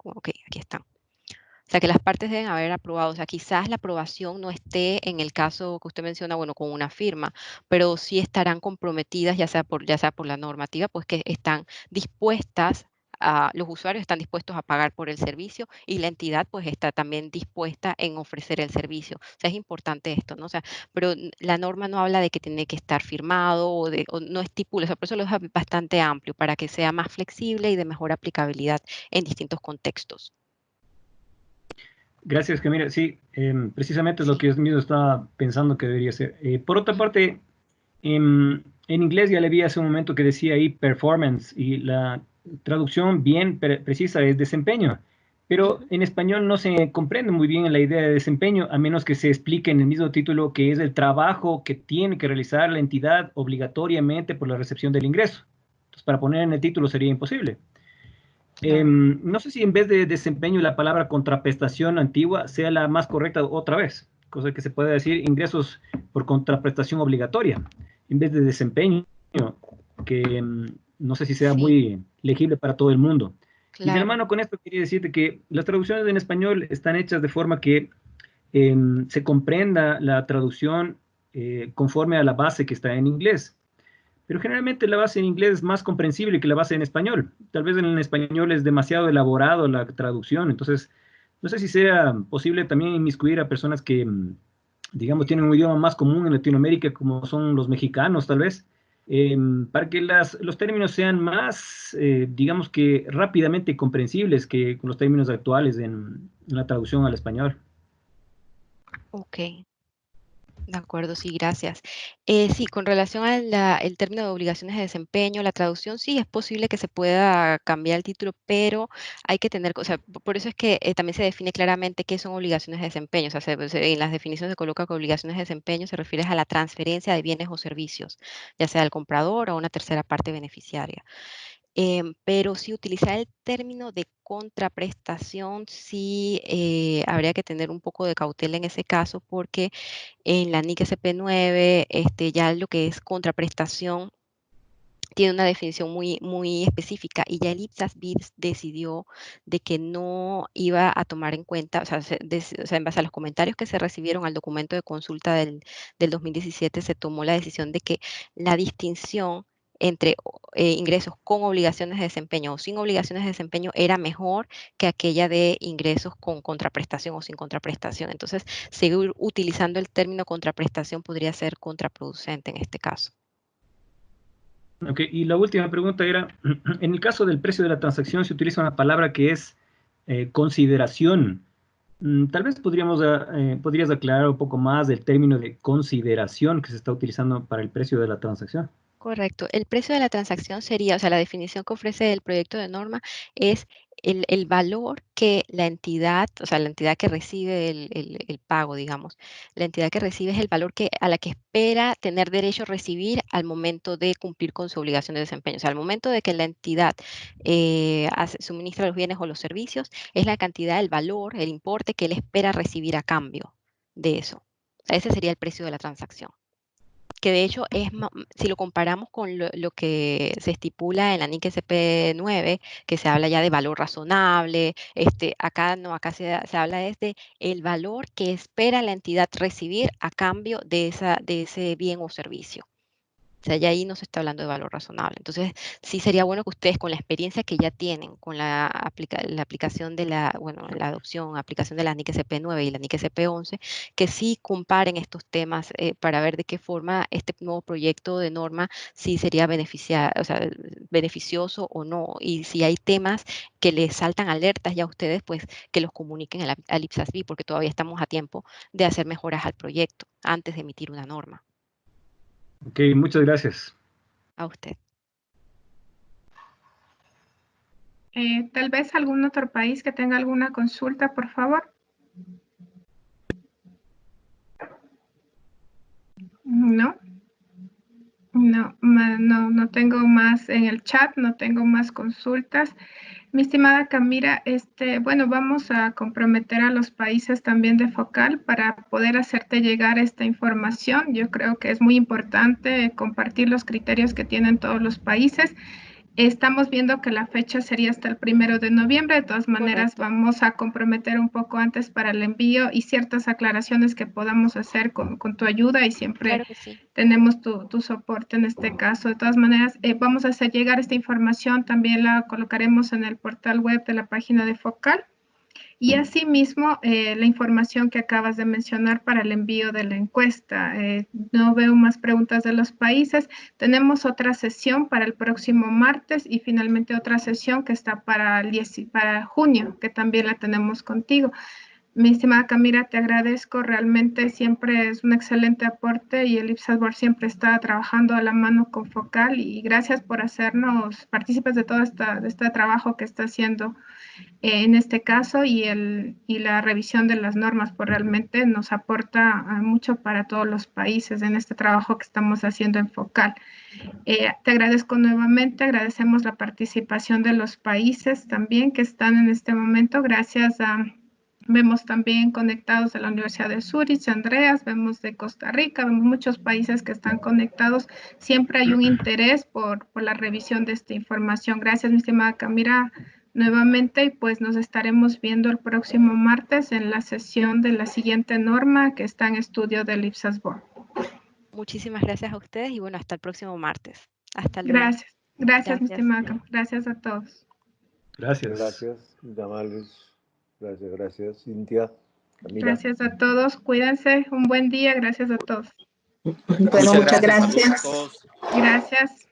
Ok, aquí están. O sea, que las partes deben haber aprobado. O sea, quizás la aprobación no esté en el caso que usted menciona, bueno, con una firma, pero sí estarán comprometidas, ya sea por la normativa, pues que están dispuestas los usuarios están dispuestos a pagar por el servicio y la entidad pues está también dispuesta en ofrecer el servicio. O sea, es importante esto, ¿no? O sea, pero la norma no habla de que tiene que estar firmado o no estipula, o sea, por eso lo deja bastante amplio para que sea más flexible y de mejor aplicabilidad en distintos contextos. Gracias, Camila. Sí, precisamente es lo Sí. que yo mismo estaba pensando que debería ser. Por otra parte, en inglés ya le vi hace un momento que decía ahí performance y la traducción bien precisa es desempeño, pero en español no se comprende muy bien la idea de desempeño a menos que se explique en el mismo título que es el trabajo que tiene que realizar la entidad obligatoriamente por la recepción del ingreso. Entonces, para poner en el título sería imposible. No sé si en vez de desempeño la palabra contraprestación antigua sea la más correcta otra vez, cosa que se puede decir ingresos por contraprestación obligatoria, en vez de desempeño, que no sé si sea Sí, muy legible para todo el mundo. Y de la claro. mano con esto quería decirte que las traducciones en español están hechas de forma que se comprenda la traducción conforme a la base que está en inglés. Pero generalmente la base en inglés es más comprensible que la base en español. Tal vez en español es demasiado elaborado la traducción, entonces no sé si sea posible también inmiscuir a personas que, digamos, tienen un idioma más común en Latinoamérica, como son los mexicanos, tal vez, para que los términos sean más, digamos que rápidamente comprensibles que los términos actuales en la traducción al español. Ok. De acuerdo, sí, gracias. Sí, con relación al término de obligaciones de desempeño, la traducción sí es posible que se pueda cambiar el título, pero hay que tener, o sea, por eso es que también se define claramente qué son obligaciones de desempeño. O sea, en las definiciones se coloca que obligaciones de desempeño se refiere a la transferencia de bienes o servicios, ya sea al comprador o a una tercera parte beneficiaria. Pero si utilizar el término de contraprestación, sí habría que tener un poco de cautela en ese caso, porque en la NIC SP9, ya lo que es contraprestación tiene una definición muy específica y ya el IPSAS-BIDS decidió de que no iba a tomar en cuenta, o sea, en base a los comentarios que se recibieron al documento de consulta del 2017, se tomó la decisión de que la distinción entre ingresos con obligaciones de desempeño o sin obligaciones de desempeño era mejor que aquella de ingresos con contraprestación o sin contraprestación. Entonces, seguir utilizando el término contraprestación podría ser contraproducente en este caso. Ok, y la última pregunta era, en el caso del precio de la transacción se utiliza una palabra que es consideración. Tal vez podrías aclarar un poco más del término de consideración que se está utilizando para el precio de la transacción. Correcto. El precio de la transacción sería, o sea, la definición que ofrece el proyecto de norma es el valor que la entidad, o sea, la entidad que recibe el pago, digamos, la entidad que recibe es el valor a la que espera tener derecho a recibir al momento de cumplir con su obligación de desempeño. O sea, al momento de que la entidad suministra los bienes o los servicios, es la cantidad, el valor, el importe que él espera recibir a cambio de eso. O sea, ese sería el precio de la transacción, que de hecho si lo comparamos con lo que se estipula en la NIC SP9, que se habla ya de valor razonable, acá no, acá se habla de el valor que espera la entidad recibir a cambio de ese bien o servicio. O sea, ya ahí no se está hablando de valor razonable. Entonces, sí sería bueno que ustedes, con la experiencia que ya tienen con la aplicación de la adopción, aplicación de la NIC SP9 y la NIC SP11, que sí comparen estos temas para ver de qué forma este nuevo proyecto de norma sí sería beneficioso o no. Y si hay temas que les saltan alertas ya a ustedes, pues que los comuniquen al IPSASB, porque todavía estamos a tiempo de hacer mejoras al proyecto antes de emitir una norma. Ok, muchas gracias. A usted. Tal vez algún otro país que tenga alguna consulta, por favor. No. No tengo más en el chat, no tengo más consultas. Mi estimada Camila, bueno, vamos a comprometer a los países también de Focal para poder hacerte llegar esta información. Yo creo que es muy importante compartir los criterios que tienen todos los países. Estamos viendo que la fecha sería hasta el 1 de noviembre. De todas maneras, Correcto. vamos a comprometer un poco antes para el envío y ciertas aclaraciones que podamos hacer con tu ayuda, y siempre Claro que sí. tenemos tu soporte en este caso. De todas maneras, vamos a hacer llegar esta información, también la colocaremos en el portal web de la página de Focal. Y asimismo, la información que acabas de mencionar para el envío de la encuesta. No veo más preguntas de los países. Tenemos otra sesión para el próximo martes y finalmente otra sesión que está para junio, que también la tenemos contigo. Mi estimada Camila, te agradezco, realmente siempre es un excelente aporte y el IPSAS siempre está trabajando a la mano con Focal, y gracias por hacernos partícipes de todo este trabajo que está haciendo en este caso, y la revisión de las normas, pues realmente nos aporta mucho para todos los países en este trabajo que estamos haciendo en Focal. Te agradezco nuevamente, agradecemos la participación de los países también que están en este momento. Gracias a... Vemos también conectados de la Universidad de Zurich, Andreas, vemos de Costa Rica, vemos muchos países que están conectados. Siempre hay un interés por la revisión de esta información. Gracias, mi estimada Camila, nuevamente, y pues nos estaremos viendo el próximo martes en la sesión de la siguiente norma que está en estudio del IPSAS-BORD. Muchísimas gracias a ustedes y bueno, hasta el próximo martes. Hasta luego. Gracias, mi estimada Camila. Gracias a todos. Gracias. Gracias, Damales. Gracias, Cintia. Camila. Gracias a todos, cuídense, un buen día, gracias a todos. Bueno, muchas gracias. Saludos a todos. Gracias.